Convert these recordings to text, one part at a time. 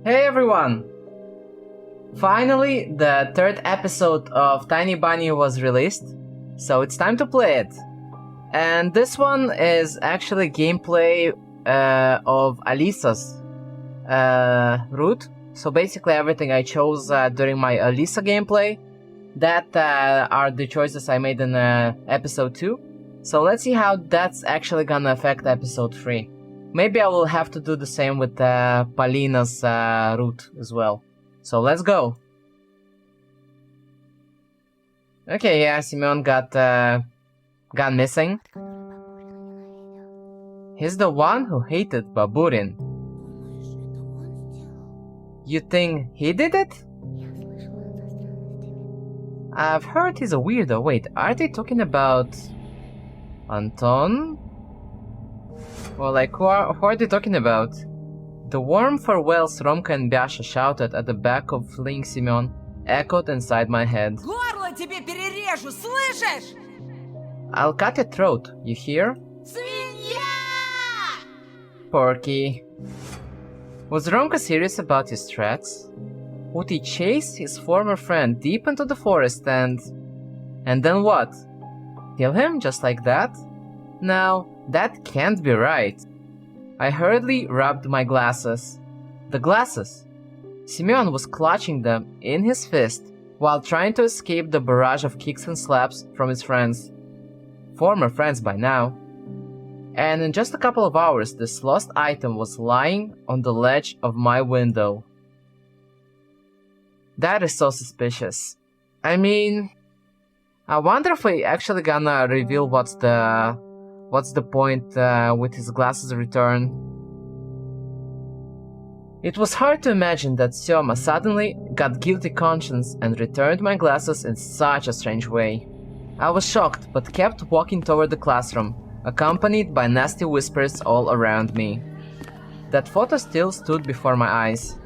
Hey everyone! Finally, the third episode of Tiny Bunny was released, so it's time to play it. And this one is actually gameplay of Alisa's route. So basically everything I chose during my Alisa gameplay, that are the choices I made in episode 2. So let's see how that's actually gonna affect episode 3. Maybe I will have to do the same with Palina's route as well. So let's go. Okay, yeah, Simeon got missing. He's the one who hated Baburin. You think he did it? I've heard he's a weirdo. Wait, are they talking about Anton? Or like, who are they talking about? The warm farewells Romka and Biasha shouted at the back of fleeing Simeon echoed inside my head. Горло тебе перережу, слышишь? I'll cut your throat, you hear? Свинья! Porky. Was Romka serious about his threats? Would he chase his former friend deep into the forest and then what? Kill him just like that? Now, that can't be right. I hurriedly rubbed my glasses. The glasses! Simeon was clutching them in his fist while trying to escape the barrage of kicks and slaps from his friends. Former friends by now. And in just a couple of hours, this lost item was lying on the ledge of my window. That is so suspicious. I mean, I wonder if we actually gonna reveal what's the point with his glasses return. It was hard to imagine that Syoma suddenly got guilty conscience and returned my glasses in such a strange way. I was shocked but kept walking toward the classroom, accompanied by nasty whispers all around me. That photo still stood before my eyes.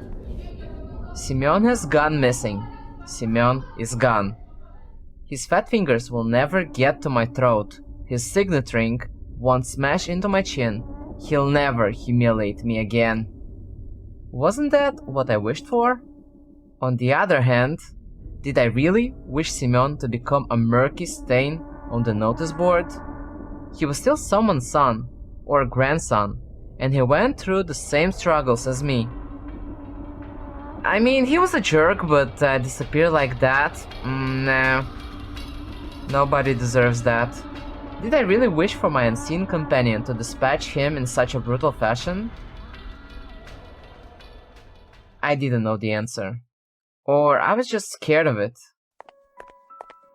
Simeon has gone missing. Simeon is gone. His fat fingers will never get to my throat. His signet ring won't smash into my chin. He'll never humiliate me again. Wasn't that what I wished for? On the other hand, did I really wish Simeon to become a murky stain on the notice board? He was still someone's son, or grandson, and he went through the same struggles as me. I mean, he was a jerk, but disappear like that? Nah. Nobody deserves that. Did I really wish for my unseen companion to dispatch him in such a brutal fashion? I didn't know the answer. Or I was just scared of it.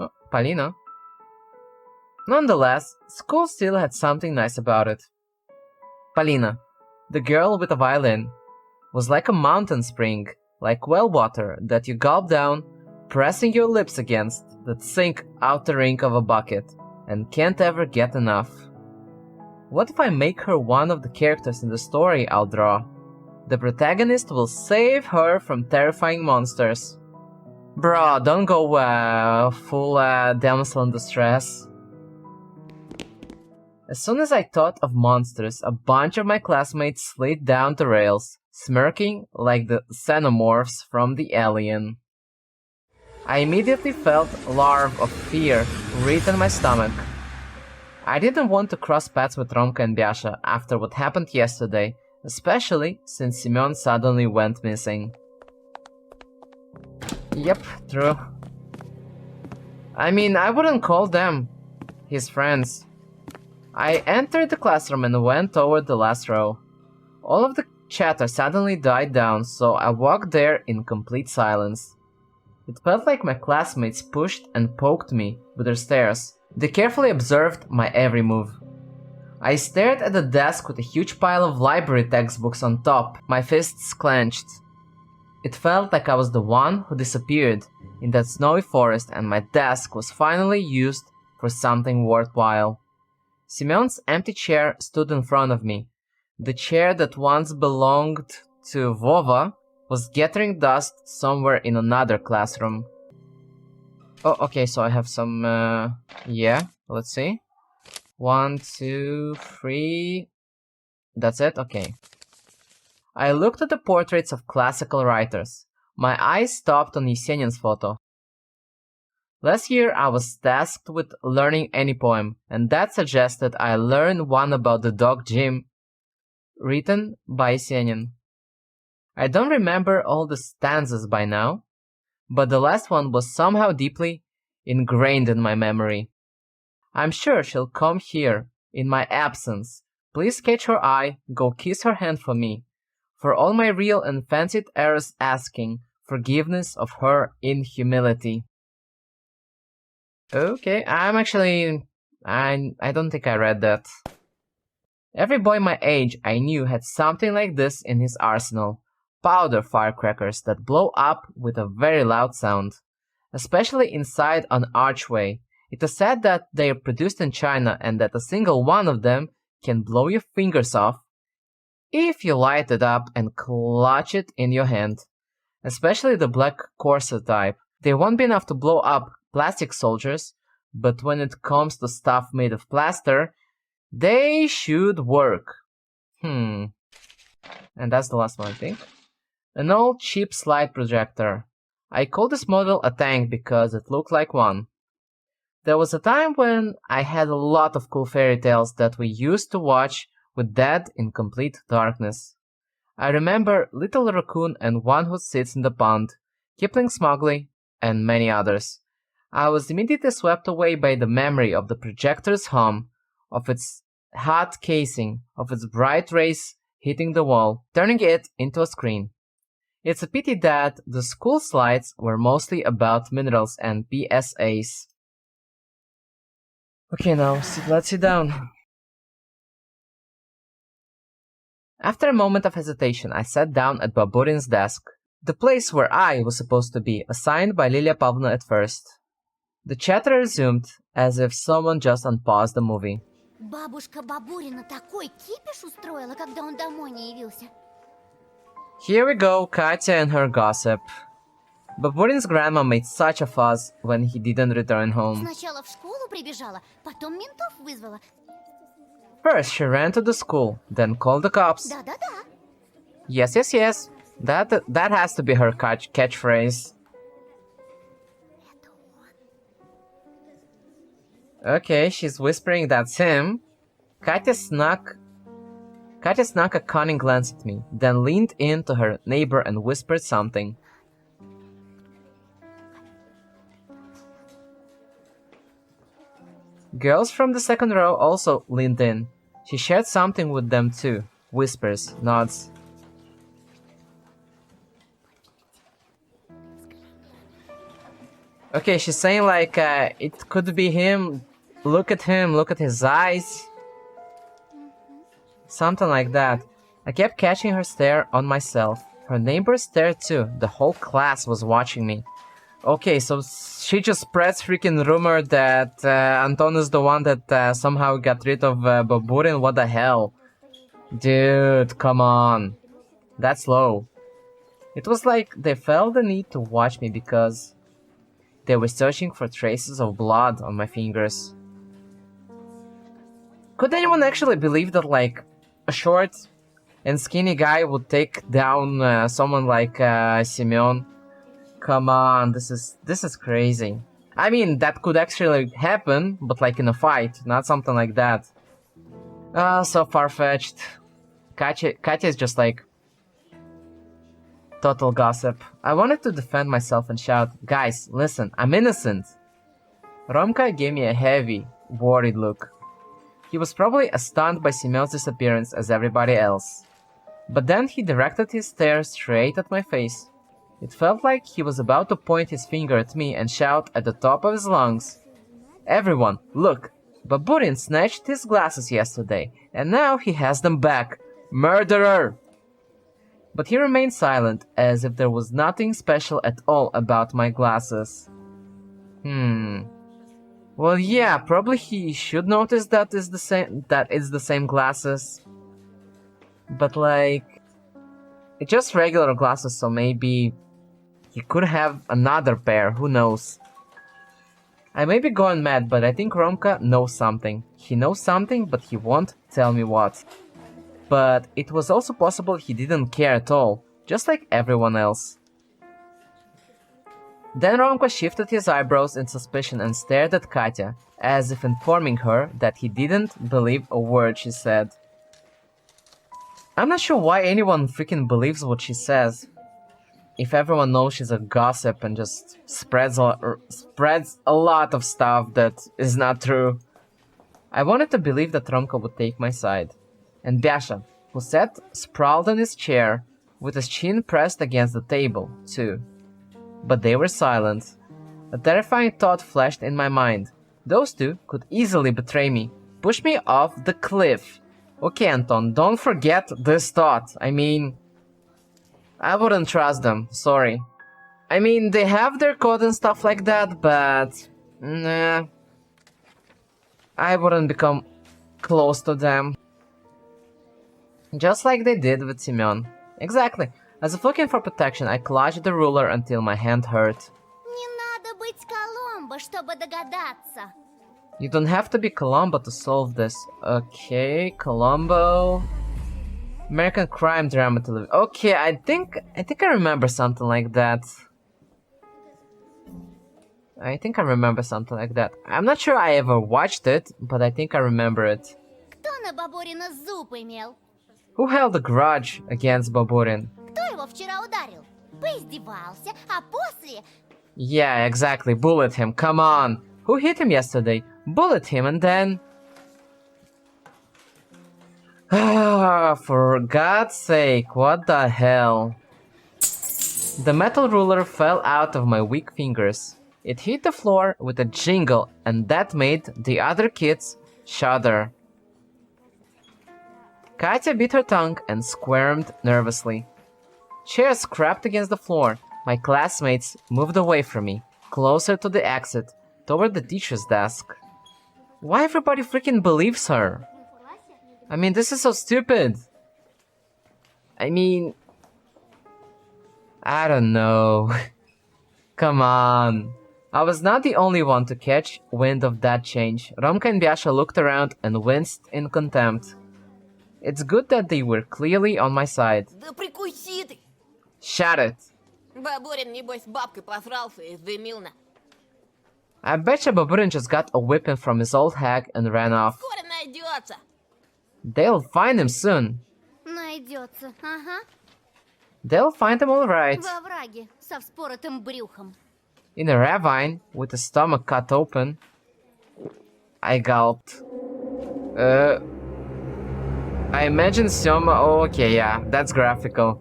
Oh, Palina. Nonetheless, school still had something nice about it. Palina, the girl with a violin, was like a mountain spring, like well water that you gulp down, pressing your lips against that sink out the rink of a bucket, and can't ever get enough. What if I make her one of the characters in the story I'll draw? The protagonist will save her from terrifying monsters. Bro, don't go full damsel in distress. As soon as I thought of monsters, a bunch of my classmates slid down the rails, smirking like the xenomorphs from the Alien. I immediately felt a larva of fear writ in my stomach. I didn't want to cross paths with Romka and Biasha after what happened yesterday, especially since Simeon suddenly went missing. Yep, true. I mean, I wouldn't call them his friends. I entered the classroom and went toward the last row. All of the chatter suddenly died down, so I walked there in complete silence. It felt like my classmates pushed and poked me with their stares. They carefully observed my every move. I stared at the desk with a huge pile of library textbooks on top, my fists clenched. It felt like I was the one who disappeared in that snowy forest and my desk was finally used for something worthwhile. Simeon's empty chair stood in front of me. The chair that once belonged to Vova was gathering dust somewhere in another classroom. Oh, okay, so I have some, yeah, let's see. 1, 2, 3... That's it? Okay. I looked at the portraits of classical writers. My eyes stopped on Yesenin's photo. Last year I was tasked with learning any poem, and that suggested I learn one about the dog Jim, written by Yesenin. I don't remember all the stanzas by now, but the last one was somehow deeply ingrained in my memory. I'm sure she'll come here, in my absence. Please catch her eye, go kiss her hand for me. For all my real and fancied errors asking forgiveness of her in humility. Okay, I don't think I read that. Every boy my age I knew had something like this in his arsenal. Powder firecrackers that blow up with a very loud sound. Especially inside an archway. It is said that they are produced in China and that a single one of them can blow your fingers off if you light it up and clutch it in your hand. Especially the black corset type. They won't be enough to blow up plastic soldiers, but when it comes to stuff made of plaster, they should work. And that's the last one, I think. An old cheap slide projector. I call this model a tank because it looked like one. There was a time when I had a lot of cool fairy tales that we used to watch with Dad in complete darkness. I remember Little Raccoon and One Who Sits in the Pond, Kipling's Mowgli, and many others. I was immediately swept away by the memory of the projector's hum, of its hot casing, of its bright rays hitting the wall, turning it into a screen. It's a pity that the school slides were mostly about minerals and PSAs. Okay, now let's sit down. After a moment of hesitation, I sat down at Baburin's desk, the place where I was supposed to be, assigned by Lilia Pavlovna at first. The chatter resumed, as if someone just unpaused the movie. Бабушка Бабурина такой кипиш устроила, когда он домой не явился. Here we go, Katya and her gossip. Baburin's grandma made such a fuss when he didn't return home. Сначала в школу прибежала, потом ментов вызвала. First, she ran to the school, then called the cops. Да-да-да. Yes. That has to be her catchphrase. Okay, she's whispering that's him. Katya snuck a cunning glance at me, then leaned in to her neighbor and whispered something. Girls from the second row also leaned in. She shared something with them too. Whispers, nods. Okay, she's saying like, it could be him. Look at him, look at his eyes. Something like that. I kept catching her stare on myself. Her neighbors stared too. The whole class was watching me. Okay, so she just spreads freaking rumor that Anton is the one that somehow got rid of Baburin. What the hell? Dude, come on. That's low. It was like they felt the need to watch me because they were searching for traces of blood on my fingers. Could anyone actually believe that, like, a short and skinny guy would take down someone like Simeon? Come on, this is crazy. I mean, that could actually happen, but like in a fight, not something like that. So far-fetched. Katya is just like total gossip. I wanted to defend myself and shout, guys, listen, I'm innocent. Romka gave me a heavy, worried look. He was probably as stunned by Simeon's disappearance as everybody else. But then he directed his stare straight at my face. It felt like he was about to point his finger at me and shout at the top of his lungs. Everyone, look! Baburin snatched his glasses yesterday, and now he has them back. Murderer! But he remained silent, as if there was nothing special at all about my glasses. Well, yeah, probably he should notice that it's the same glasses. But like, it's just regular glasses, so maybe he could have another pair, who knows. I may be going mad, but I think Romka knows something. He knows something, but he won't tell me what. but it was also possible he didn't care at all, just like everyone else. Then Romka shifted his eyebrows in suspicion and stared at Katya, as if informing her that he didn't believe a word she said. I'm not sure why anyone freaking believes what she says. If everyone knows she's a gossip and just spreads a lot of stuff that is not true. I wanted to believe that Romka would take my side. And Biasha, who sat sprawled on his chair, with his chin pressed against the table, too. But they were silent. A terrifying thought flashed in my mind. Those two could easily betray me, push me off the cliff. Okay, Anton, don't forget this thought. I mean, I wouldn't trust them, sorry. I mean, they have their code and stuff like that, but... nah. I wouldn't become close to them. Just like they did with Semyon. Exactly. As if looking for protection, I clutched the ruler until my hand hurt. Не надо быть Коломбо, чтобы догадаться. You don't have to be Columbo to solve this. Okay, Columbo. American crime drama television. Okay, I think I remember something like that. I'm not sure I ever watched it, but I think I remember it. Кто на Бабурина зуб имел? Who held a grudge against Baburin? Кто его вчера ударил? Поиздевался, а после... Yeah, exactly. Bullet him. Come on. Who hit him yesterday? Bullet him and then... For God's sake, what the hell? The metal ruler fell out of my weak fingers. It hit the floor with a jingle, and that made the other kids shudder. Katya bit her tongue and squirmed nervously. Chairs scraped against the floor. My classmates moved away from me, closer to the exit, toward the teacher's desk. Why everybody freaking believes her? I mean, this is so stupid. I mean... I don't know. Come on. I was not the only one to catch wind of that change. Romka and Biasha looked around and winced in contempt. It's good that they were clearly on my side. Да прикуси ты! Shut it. Бабурин, небось, с бабкой посрался и дымился. I betcha Baburin just got a whipping from his old hag and ran off. Скоро найдется. They'll find him soon. Найдется, ага. They'll find him alright. Во враге, со вспоротым брюхом. In a ravine, with the stomach cut open. I gulped. I imagine Sema. Oh, okay, yeah, that's graphical.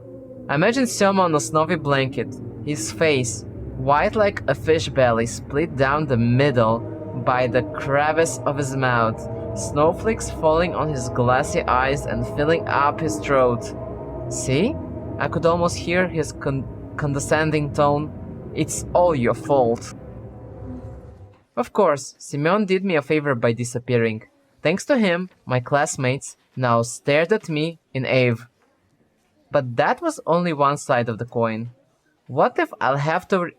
I imagine Sema on a snowy blanket, his face, white like a fish belly, split down the middle by the crevice of his mouth, snowflakes falling on his glassy eyes and filling up his throat. See? I could almost hear his condescending tone. It's all your fault. Of course, Semyon did me a favor by disappearing. Thanks to him, my classmates now stared at me in awe. But that was only one side of the coin. What if I'll have to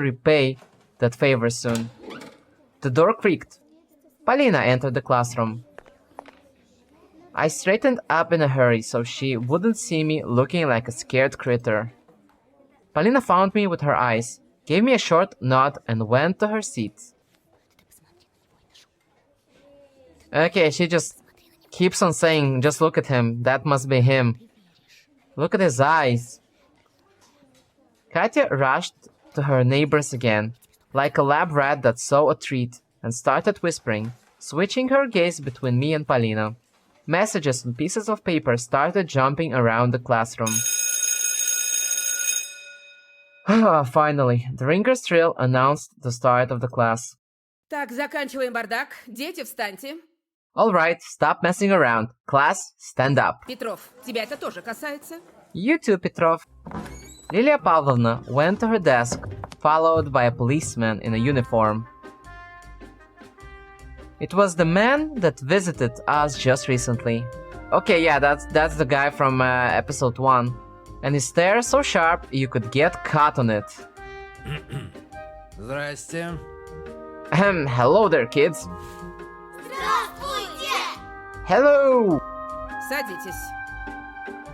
repay that favor soon? The door creaked. Polina entered the classroom. I straightened up in a hurry so she wouldn't see me looking like a scared critter. Polina found me with her eyes, gave me a short nod and went to her seat. Okay, she just keeps on saying, just look at him, that must be him. Look at his eyes. Katya rushed to her neighbors again, like a lab rat that saw a treat, and started whispering, switching her gaze between me and Polina. Messages on pieces of paper started jumping around the classroom. Finally, the ringer's trill announced the start of the class. Так, заканчиваем бардак. Дети, встаньте. Alright, stop messing around. Class, stand up. Петров, тебя это тоже касается. You too, Petrov. Lilia Pavlovna went to her desk, followed by a policeman in a uniform. It was the man that visited us just recently. Okay, yeah, that's the guy from episode 1. And his stare so sharp you could get caught on it. Здрасте. Hello there, kids. Здравствуйте! Hello! Садитесь.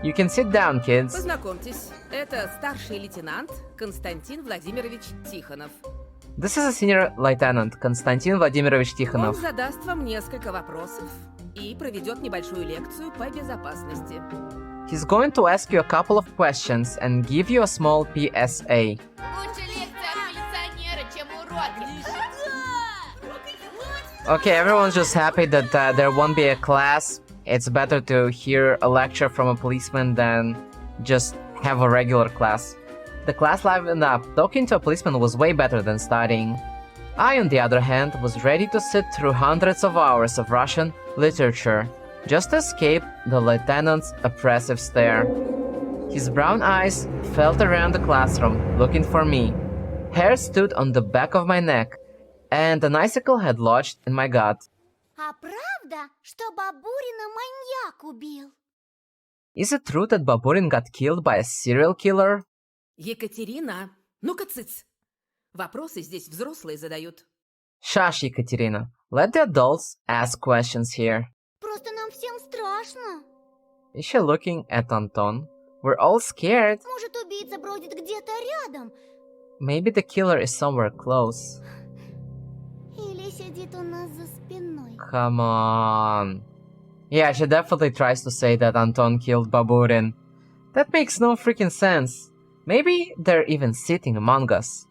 You can sit down, kids. Познакомьтесь. Это старший лейтенант Константин Владимирович Тихонов. This is a senior lieutenant, Konstantin Vladimirovich Он Tikhonov. задаст вам несколько вопросов и проведет небольшую лекцию по безопасности. He's going to ask you a couple of questions and give you a small PSA. Лучше лекция от милиционера, чем уроки. Okay, everyone's just happy that there won't be a class. It's better to hear a lecture from a policeman than just have a regular class. The class livened up. Talking to a policeman was way better than studying. I, on the other hand, was ready to sit through hundreds of hours of Russian literature, just to escape the lieutenant's oppressive stare. His brown eyes felt around the classroom, looking for me. Hair stood on the back of my neck, and an icicle had lodged in my gut. А правда, что Бабурина маньяк убил? Is it true that Baburin got killed by a serial killer? Екатерина, ну-ка цыц. Вопросы здесь взрослые задают. Shush, Ekaterina. Let the adults ask questions here. Просто нам всем страшно. Is she looking at Anton? We're all scared. Может, убийца бродит где-то рядом? Maybe the killer is somewhere close. Или сидит у нас за спиной? Come on. Yeah, she definitely tries to say that Anton killed Baburin. That makes no freaking sense. Maybe they're even sitting among us.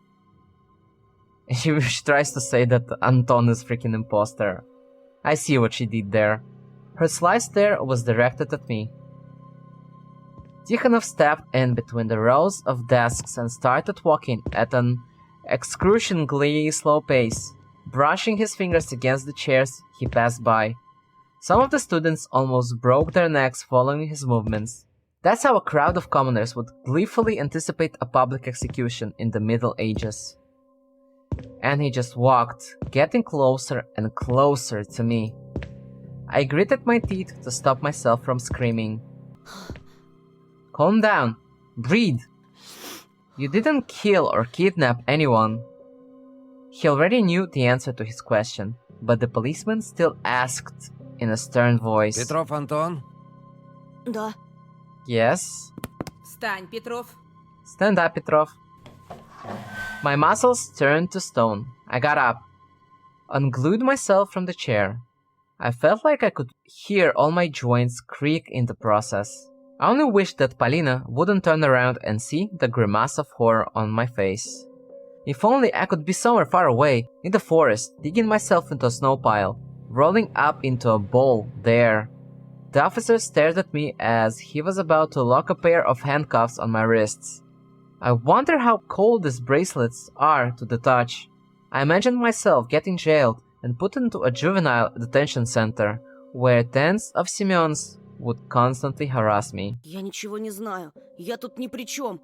She tries to say that Anton is freaking imposter. I see what she did there. Her sly stare was directed at me. Tikhonov stepped in between the rows of desks and started walking at an excruciatingly slow pace, brushing his fingers against the chairs he passed by. Some of the students almost broke their necks following his movements. That's how a crowd of commoners would gleefully anticipate a public execution in the Middle Ages. And he just walked, getting closer and closer to me. I gritted my teeth to stop myself from screaming. Calm down. Breathe. You didn't kill or kidnap anyone. He already knew the answer to his question, but the policeman still asked in a stern voice. Петров Антон? Да. Yes? Встань, Петров. Stand up, Petrov. My muscles turned to stone. I got up, unglued myself from the chair. I felt like I could hear all my joints creak in the process. I only wished that Polina wouldn't turn around and see the grimace of horror on my face. If only I could be somewhere far away, in the forest, digging myself into a snow pile, rolling up into a ball there. The officer stared at me as he was about to lock a pair of handcuffs on my wrists. I wonder how cold these bracelets are to the touch. I imagined myself getting jailed and put into a juvenile detention center, where tens of Semyons would constantly harass me. Я ничего не знаю. Я тут ни при чем.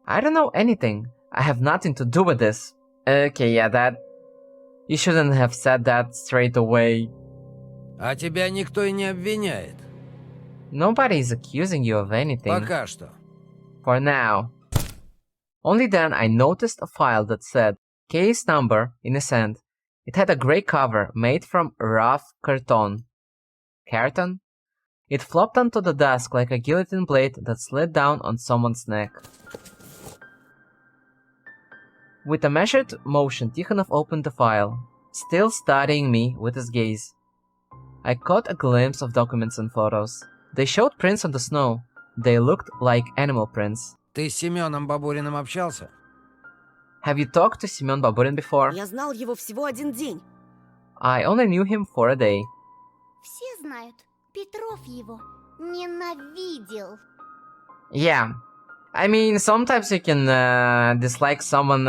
I don't know anything. I have nothing to do with this. Okay, yeah, that... You shouldn't have said that straight away. А тебя никто и не обвиняет. Nobody is accusing you of anything. Пока что. For now. Only then I noticed a file that said case number in his hand. It had a grey cover made from rough carton. Carton? It flopped onto the desk like a guillotine blade that slid down on someone's neck. With a measured motion, Tikhonov opened the file, still studying me with his gaze. I caught a glimpse of documents and photos. They showed prints on the snow. They looked like animal prints. Ты с Семеном Бабуриным общался? Have you talked to Semyon Baburin before? Я знал его всего один день. I only knew him for a day. Все знают, Петров его ненавидел. Yeah. I mean, sometimes you can dislike someone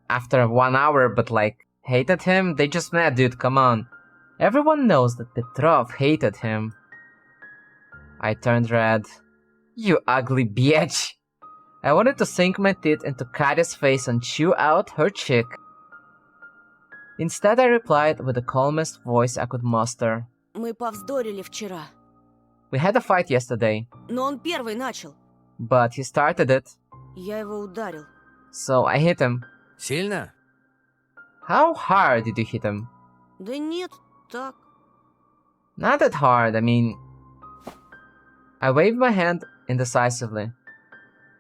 after 1 hour, but like, hated him? They just mad, dude, come on. Everyone knows that Petrov hated him. I turned red. You ugly bitch! I wanted to sink my teeth into Katya's face and chew out her cheek. Instead, I replied with the calmest voice I could muster. Мы повздорили вчера. We had a fight yesterday, Но он первый начал. but he started it, Я его ударил. so I hit him. Сильно? How hard did you hit him? Да нет, так. Not that hard, I mean, I waved my hand indecisively.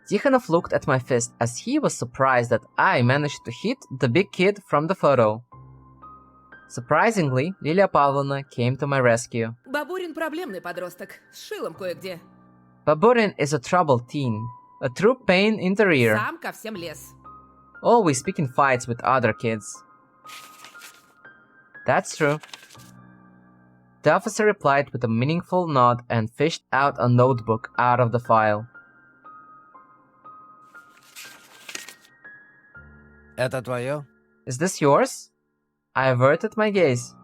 Tikhonov looked at my fist as he was surprised that I managed to hit the big kid from the photo. Surprisingly, Lilia Pavlovna came to my rescue. Бабурин проблемный подросток, с шилом кое-где. Baburin is a troubled teen, a true pain in the rear, Сам ко всем лез. always picking fights with other kids. That's true. The officer replied with a meaningful nod and fished out a notebook out of the file. Это твое? Is this yours? I averted my gaze.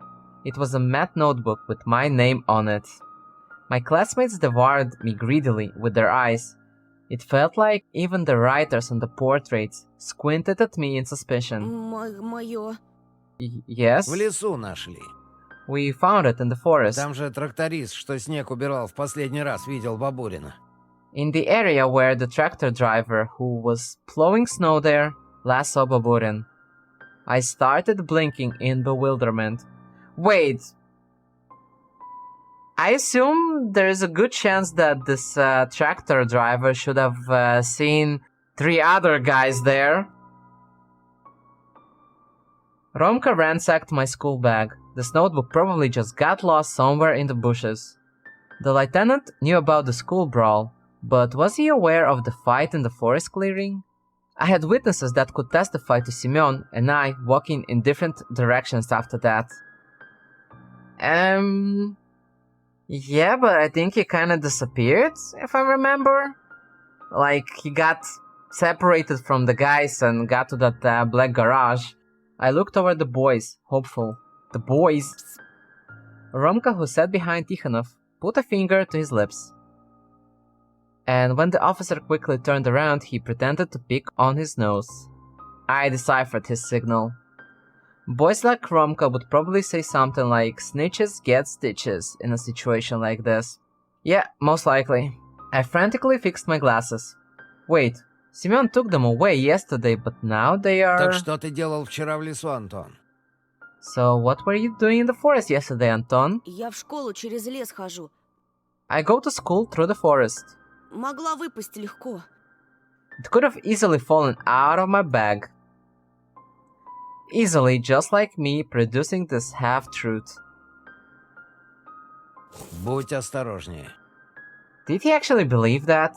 It was a matte notebook with my name on it. My classmates devoured me greedily with their eyes. It felt like even the writers on the portraits squinted at me in suspicion. Мое. Yes? В лесу нашли. We found it in the forest. Там же тракторист, что снег убирал в последний раз, видел Бабурина. In the area where the tractor driver who was plowing snow there last saw Baburin. I started blinking in bewilderment. Wait. I assume there's a good chance that this tractor driver should have seen 3 other guys there. Romka ransacked my school bag. This notebook probably just got lost somewhere in the bushes. The lieutenant knew about the school brawl, but was he aware of the fight in the forest clearing? I had witnesses that could testify to Semyon and I walking in different directions after that. Yeah, but I think he kinda disappeared, if I remember. Like, he got separated from the guys and got to that black garage. I looked over the boys, hopeful. The boys! Romka, who sat behind Tikhonov, put a finger to his lips. And when the officer quickly turned around, he pretended to pick on his nose. I deciphered his signal. Boys like Romka would probably say something like "snitches get stitches" in a situation like this. Yeah, most likely. I frantically fixed my glasses. Wait, Semyon took them away yesterday, but now they are... Так что ты делал вчера в лесу, Антон? So what were you doing in the forest yesterday, Anton? Я в школу через лес хожу. I go to school through the forest. Могла выпасть легко. It could have easily fallen out of my bag. Easily, just like me producing this half-truth. Будь осторожнее. Did he actually believe that?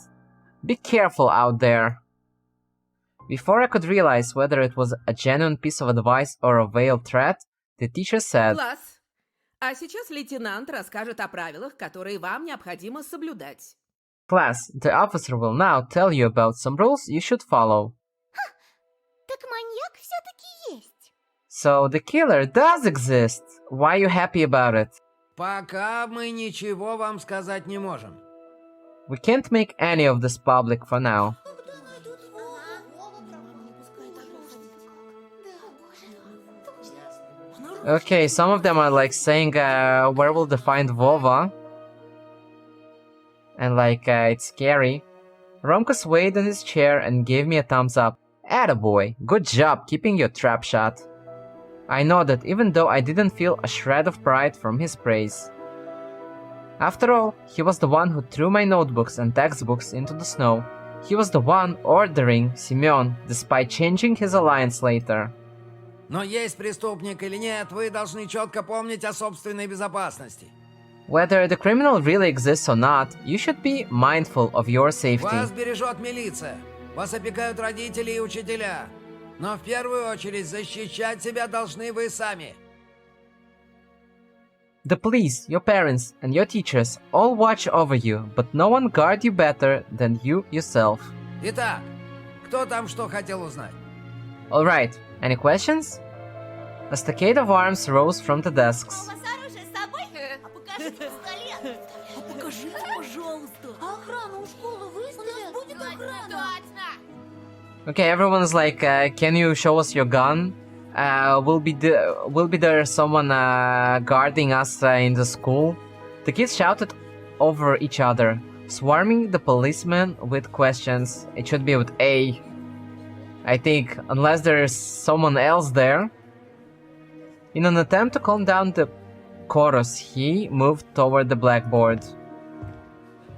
Be careful out there. Before I could realize whether it was a genuine piece of advice or a veiled threat, the teacher said, Класс. А сейчас лейтенант расскажет о правилах, которые вам необходимо соблюдать. Class, the officer will now tell you about some rules you should follow. Так маньяк все-таки есть. So the killer does exist. Why are you happy about it? Пока мы ничего вам сказать не можем. We can't make any of this public for now. Okay, some of them are like saying, where will they find Vova? And like, it's scary. Romka swayed in his chair and gave me a thumbs up. Attaboy, good job keeping your trap shut. I nodded even though I didn't feel a shred of pride from his praise. After all, he was the one who threw my notebooks and textbooks into the snow. He was the one ordering Semyon, despite changing his alliance later. Но есть преступник или нет, вы должны четко помнить о собственной безопасности. Whether the criminal really exists or not, you should be mindful of your safety. Вас бережет милиция, вас опекают родители и учителя. Но в первую очередь защищать себя должны вы сами. The police, your parents, and your teachers all watch over you, but no one guard you better than you yourself. Итак, кто там что хотел узнать? Alright, any questions? A stockade of arms rose from the desks. У вас оружие с собой? А покажите пистолет. А покажите, пожалуйста. А охрану у школы выставят? У нас будет охрана. Okay, everyone is like, can you show us your gun? Will be there someone guarding us in the school? The kids shouted over each other, swarming the policemen with questions. It should be with A, I think, unless there's someone else there. In an attempt to calm down the chorus, he moved toward the blackboard.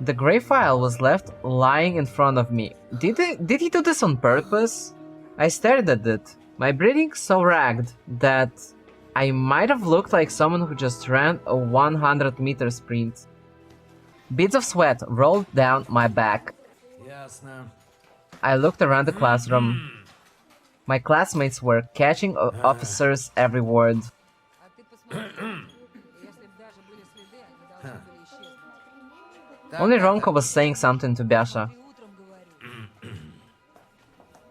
The gray file was left lying in front of me. Did he do this on purpose? I stared at it, my breathing so ragged that I might have looked like someone who just ran a 100-meter sprint. Beads of sweat rolled down my back. Ясно. I looked around the classroom. My classmates were catching officers every word. Only Ronko was saying something to Biasha.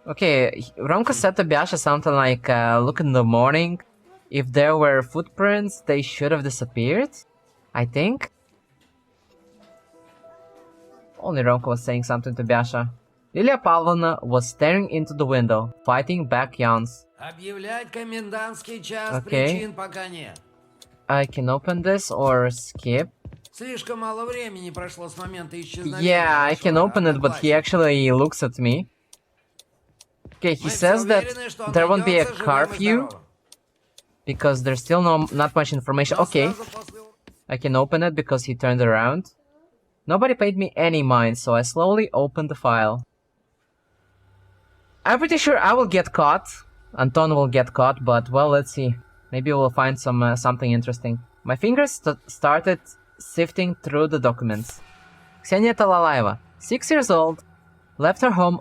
Okay, Ronko said to Biasha something like, look in the morning. If there were footprints, they should have disappeared, I think. Only Ronko was saying something to Biasha. Lilia Pavlovna was staring into the window, fighting back yawns. Объявлять комендантский час Okay. причин пока нет. I can open this or skip. Слишком мало времени прошло с момента исчезновения. Yeah, I can вашего open it, but he одноклассника. actually looks at me. Okay, he Мы все says that уверены, что он there won't be a найдется живым и curfew здоровым. because there's still not much information. Но Okay, сразу после- I can open it because he turned around. Nobody paid me any mind, so I slowly opened the file. I'm pretty sure I will get caught. Anton will get caught, but well, let's see. Maybe we'll find something interesting. My fingers started sifting through the documents. Ksenia Talalaeva, 6 years old, left her home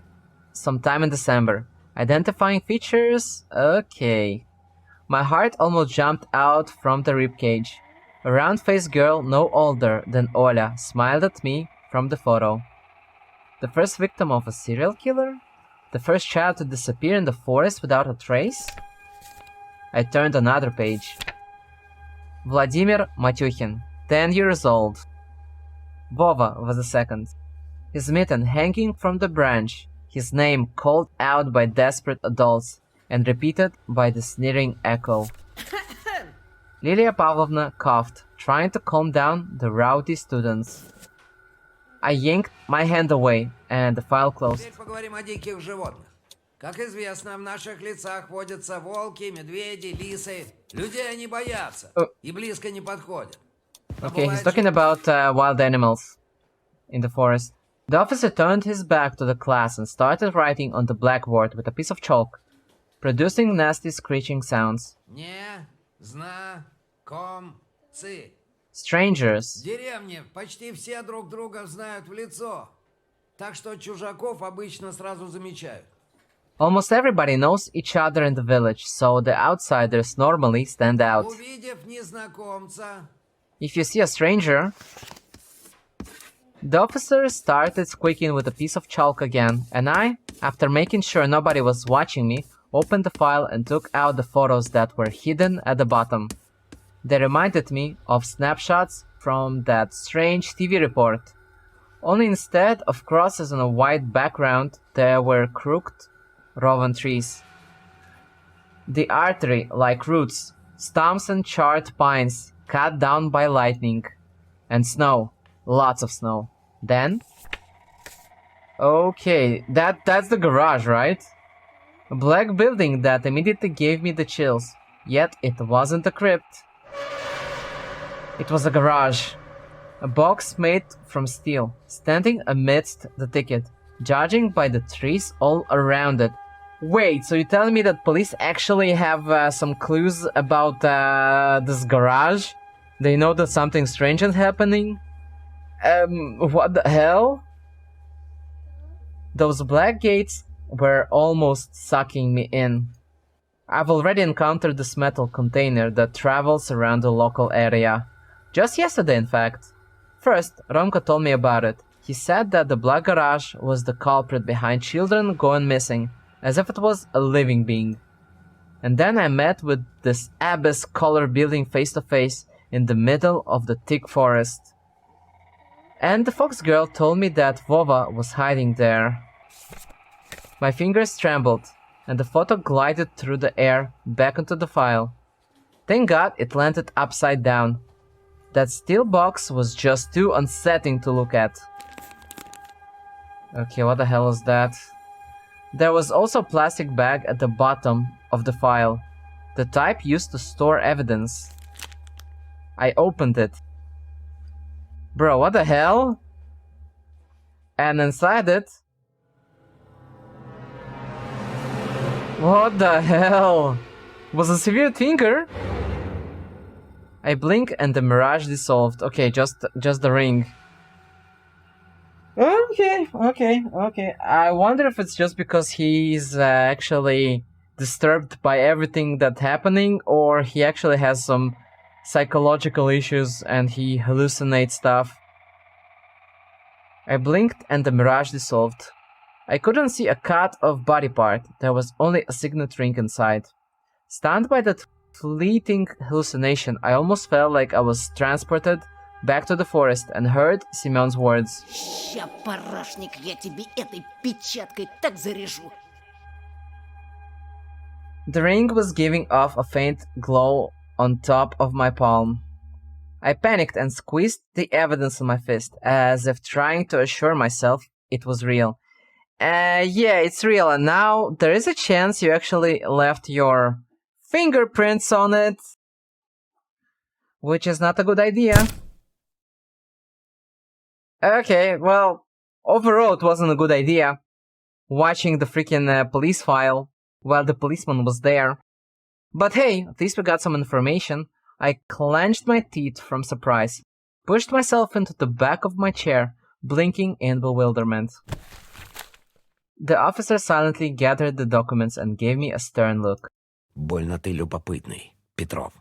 sometime in December. Identifying features? Okay. My heart almost jumped out from the ribcage. A round-faced girl no older than Olya smiled at me from the photo. The first victim of a serial killer? The first child to disappear in the forest without a trace? I turned another page. Vladimir Matyukhin, 10 years old. Vova was the second. His mitten hanging from the branch, his name called out by desperate adults and repeated by the sneering echo. Lilia Pavlovna coughed, trying to calm down the rowdy students. I yanked my hand away, and the file closed. Теперь поговорим о диких животных. Как известно, в наших лицах водятся волки, медведи, лисы. Людей они боятся и близко не подходят. А Okay, he's бывает, talking about wild animals in the forest. The officer turned his back to the class and started writing on the blackboard with a piece of chalk, producing nasty screeching sounds. Не знакомцы. В Strangers. деревне почти все друг друга знают в лицо. Так что чужаков обычно сразу замечают. Almost everybody knows each other in the village, so the outsiders normally stand out. Увидев незнакомца, If you see a stranger... The officer started squeaking with a piece of chalk again, and I, after making sure nobody was watching me, opened the file and took out the photos that were hidden at the bottom. They reminded me of snapshots from that strange TV report. Only instead of crosses on a white background, there were crooked, rowan trees. The artery, like roots, stumps and charred pines, cut down by lightning. And snow. Lots of snow. Then... Okay, that's the garage, right? A black building that immediately gave me the chills. Yet it wasn't a crypt. It was a garage. A box made from steel, standing amidst the thicket, judging by the trees all around it. Wait, so you're telling me that police actually have some clues about this garage? They know that something strange is happening? What the hell? Those black gates were almost sucking me in. I've already encountered this metal container that travels around the local area. Just yesterday, in fact. First, Romka told me about it. He said that the black garage was the culprit behind children going missing, as if it was a living being. And then I met with this abyss color building face to face in the middle of the thick forest. And the fox girl told me that Vova was hiding there. My fingers trembled, and the photo glided through the air back into the file. Thank God it landed upside down. That steel box was just too unsettling to look at. Okay, what the hell is that? There was also a plastic bag at the bottom of the file, the type used to store evidence. I opened it. Bro, what the hell? And inside it... What the hell? Was a severe thinker? I blink and the mirage dissolved. Okay, just the ring. Okay. I wonder if it's just because he's actually disturbed by everything that's happening, or he actually has some psychological issues and he hallucinates stuff. I blinked and the mirage dissolved. I couldn't see a cut of body part. There was only a signet ring inside. Stunned by that fleeting hallucination, I almost felt like I was transported back to the forest and heard Simeon's words. Ща, парашник, я тебе этой печаткой так заряжу. The ring was giving off a faint glow on top of my palm. I panicked and squeezed the evidence in my fist, as if trying to assure myself it was real. Yeah, it's real, and now there is a chance you actually left your fingerprints on it, which is not a good idea. Okay, well, overall it wasn't a good idea, watching the freaking police file while the policeman was there. But hey, at least we got some information. I clenched my teeth from surprise, pushed myself into the back of my chair, blinking in bewilderment. The officer silently gathered the documents and gave me a stern look. Больно ты любопытный, Петров.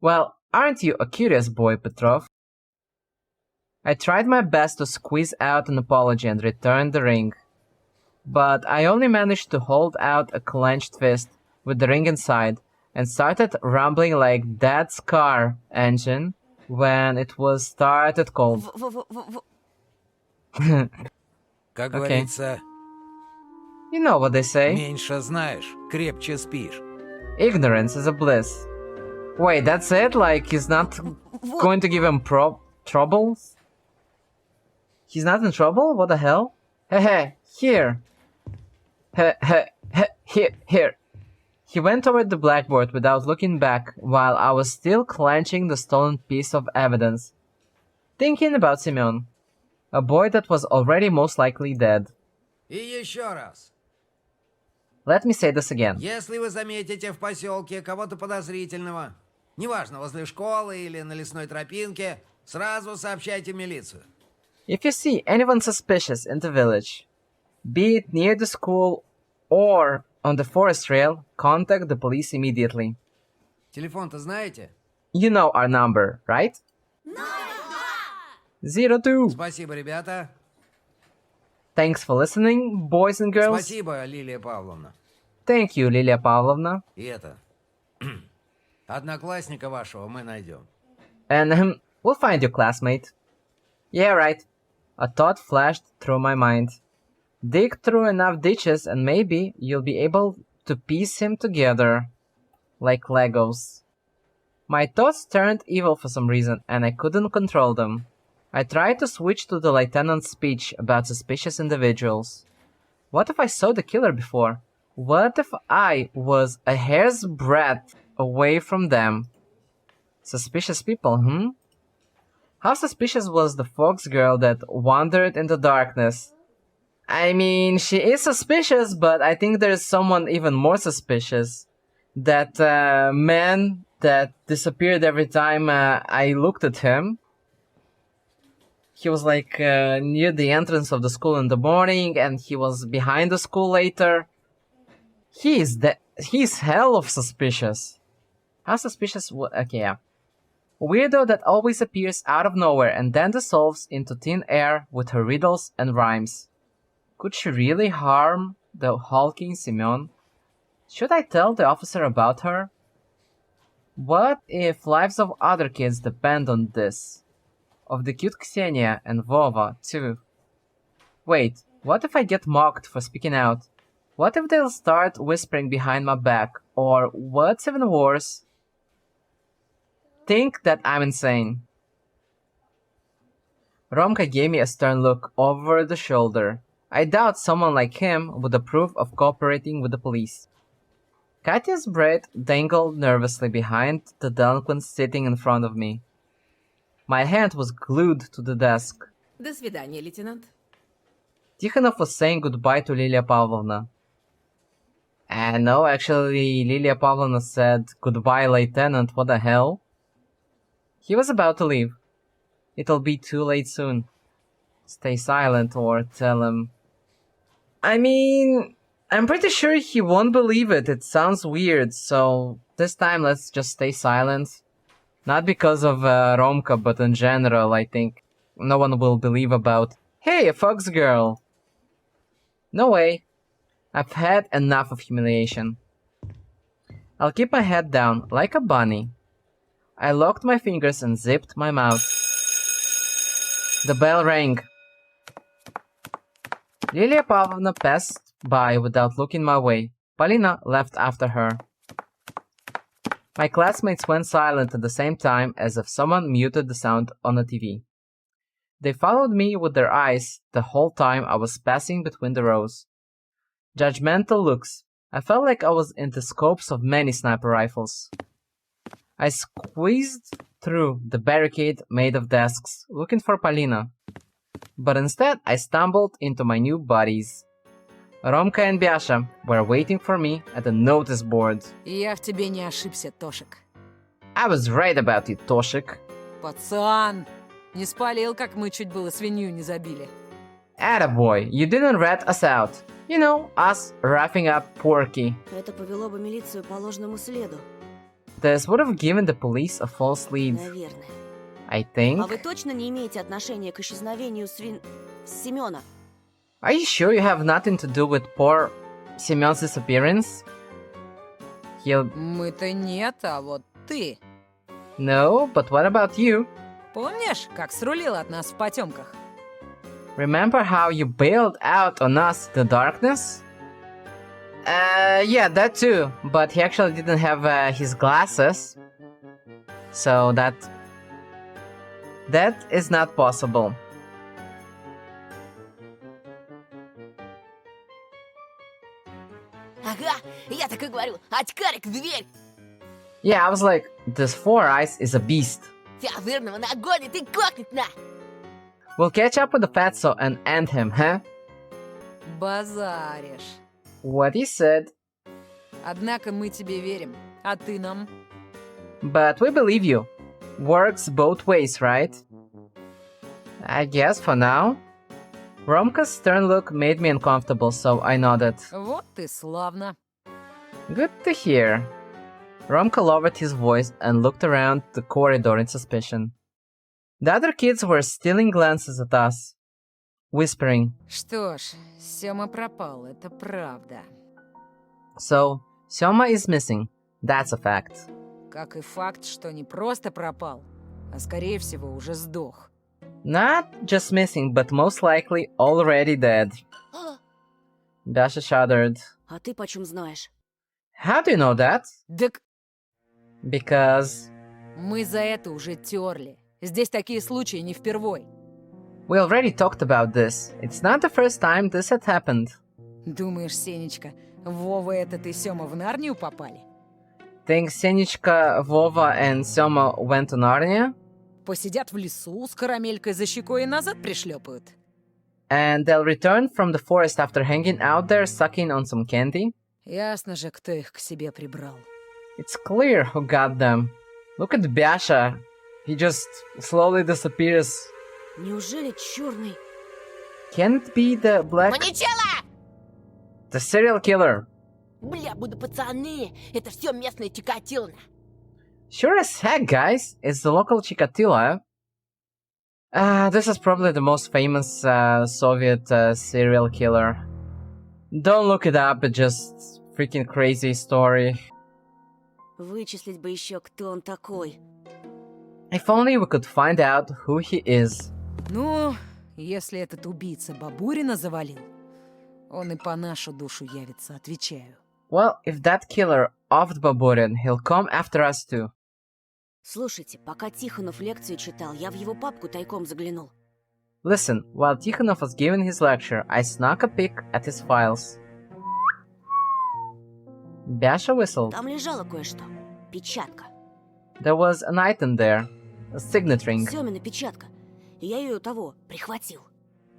Well, aren't you a curious boy, Petrov? I tried my best to squeeze out an apology and return the ring, but I only managed to hold out a clenched fist with the ring inside and started rumbling like Dad's car engine when it was started cold. Как Okay. говорится, You know what they say. меньше знаешь, крепче спишь. Ignorance is a bliss. Wait, that's it? Like, he's not going to give him troubles? He's not in trouble? What the hell? Hey, here. Here. He went toward the blackboard without looking back while I was still clenching the stolen piece of evidence. Thinking about Simeon, a boy that was already most likely dead. И еще раз. Let me say this again. Если вы заметите в поселке кого-то подозрительного, неважно, возле школы или на лесной тропинке, сразу сообщайте в милицию. If you see anyone suspicious in the village, be it near the school or on the forest trail, contact the police immediately. Телефон-то знаете? You know our number, right? 02. Спасибо, ребята. Thanks for listening, boys and girls. Спасибо, Лилия Павловна. Thank you, Lilia Pavlovna. И это... Одноклассника вашего мы найдем. And we'll find your classmate. Yeah, right. A thought flashed through my mind. Dig through enough ditches and maybe you'll be able to piece him together. Like Legos. My thoughts turned evil for some reason and I couldn't control them. I tried to switch to the lieutenant's speech about suspicious individuals. What if I saw the killer before? What if I was a hair's breadth away from them? Suspicious people, How suspicious was the fox girl that wandered in the darkness? I mean, she is suspicious, but I think there's someone even more suspicious. That man that disappeared every time I looked at him. He was like near the entrance of the school in the morning and he was behind the school later. He's hell of suspicious. How suspicious? Okay, yeah. Weirdo that always appears out of nowhere and then dissolves into thin air with her riddles and rhymes. Could she really harm the hulking Simeon? Should I tell the officer about her? What if lives of other kids depend on this? Of the cute Ksenia and Vova, too. Wait, what if I get mocked for speaking out? What if they'll start whispering behind my back? Or, what's even worse, think that I'm insane? Romka gave me a stern look over the shoulder. I doubt someone like him would approve of cooperating with the police. Katya's braid dangled nervously behind the delinquent sitting in front of me. My hand was glued to the desk. До свидания, лейтенант. Tikhonov was saying goodbye to Lilia Pavlovna. And no, actually, Lilia Pavlovna said, "Goodbye, Lieutenant, what the hell?" He was about to leave. It'll be too late soon. Stay silent or tell him. I mean, I'm pretty sure he won't believe it. It sounds weird, so this time let's just stay silent. Not because of Romka, but in general, I think no one will believe about, "Hey, a fox girl." No way. I've had enough of humiliation. I'll keep my head down, like a bunny. I locked my fingers and zipped my mouth. The bell rang. Lilia Pavlovna passed by without looking my way. Polina left after her. My classmates went silent at the same time, as if someone muted the sound on the TV. They followed me with their eyes the whole time I was passing between the rows. Judgmental looks. I felt like I was in the scopes of many sniper rifles. I squeezed through the barricade made of desks, looking for Polina. But instead, I stumbled into my new buddies. Romka and Biasha were waiting for me at the notice board. Я в тебе не ошибся, Тошик. I was right about it, Toshik. Пацан, не спалил, как мы чуть было свинью не забили. Attaboy, you didn't rat us out. You know, us roughing up Porky. Это повело бы милицию по ложному следу. This would have given the police a false lead, Наверное. I think. А вы точно не имеете отношения к исчезновению Семена? Are you sure you have nothing to do with poor Semyon's disappearance? He'll... Мы-то нет, а вот ты. No, but what about you? Помнишь, как срулил от нас в потемках? Remember how you bailed out on us in the darkness? Yeah, that too. But he actually didn't have his glasses. So that is not possible. Ага, я так и говорю. Очкарик, в дверь! Yeah, I was like, this Four Eyes is a beast. Тебя жирного нагонит и кокнет на! We'll catch up with the fatso and end him, huh? Базаришь. What he said. Однако мы тебе верим, а ты нам? But we believe you. Works both ways, right? I guess for now. Romka's stern look made me uncomfortable, so I nodded. Вот ты славно. Good to hear. Romka lowered his voice and looked around the corridor in suspicion. The other kids were stealing glances at us, whispering. Что ж, Сёма пропал, это правда. So, Сёма is missing. That's a fact. Как и факт, что не просто пропал, а скорее всего уже сдох. Not just missing, but most likely already dead. Dasha shuddered. А ты почем знаешь? How do you know that? Так Because мы за это уже терли. Здесь такие случаи не впервой. we already talked about this. It's not the first time this had happened. Думаешь, Сенечка, Вова этот и Сёма в Нарнию попали? Think Senichka, Vova, and Soma went to Narnia? Посидят в лесу с карамелькой за щекой и назад пришлепают. And they'll return from the forest after hanging out there sucking on some candy? Ясно же, кто их к себе прибрал. It's clear who got them. Look at Biasha. He just slowly disappears. Неужели черный? Can it be the black... Маничела! The serial killer? Бля, буду пацаны, это все местная Чикатило. Sure as heck, guys. It's the local Chikatilo. This is probably the most famous Soviet serial killer. Don't look it up, it's just freaking crazy story. Вычислить бы еще, кто он такой. If only we could find out who he is. Ну, если этот убийца Бабурина завалил, он и по нашу душу явится, отвечаю. Well, if that killer offed Baburin, he'll come after us too. Слушайте, пока Тихонов лекцию читал, я в его папку тайком заглянул. Listen, while Tikhonov was giving his lecture, I snuck a peek at his files. Biasha whistled. Там лежало кое-что. Печатка. There was an item there. A signet ring. Семина печатка. И я ее прихватил.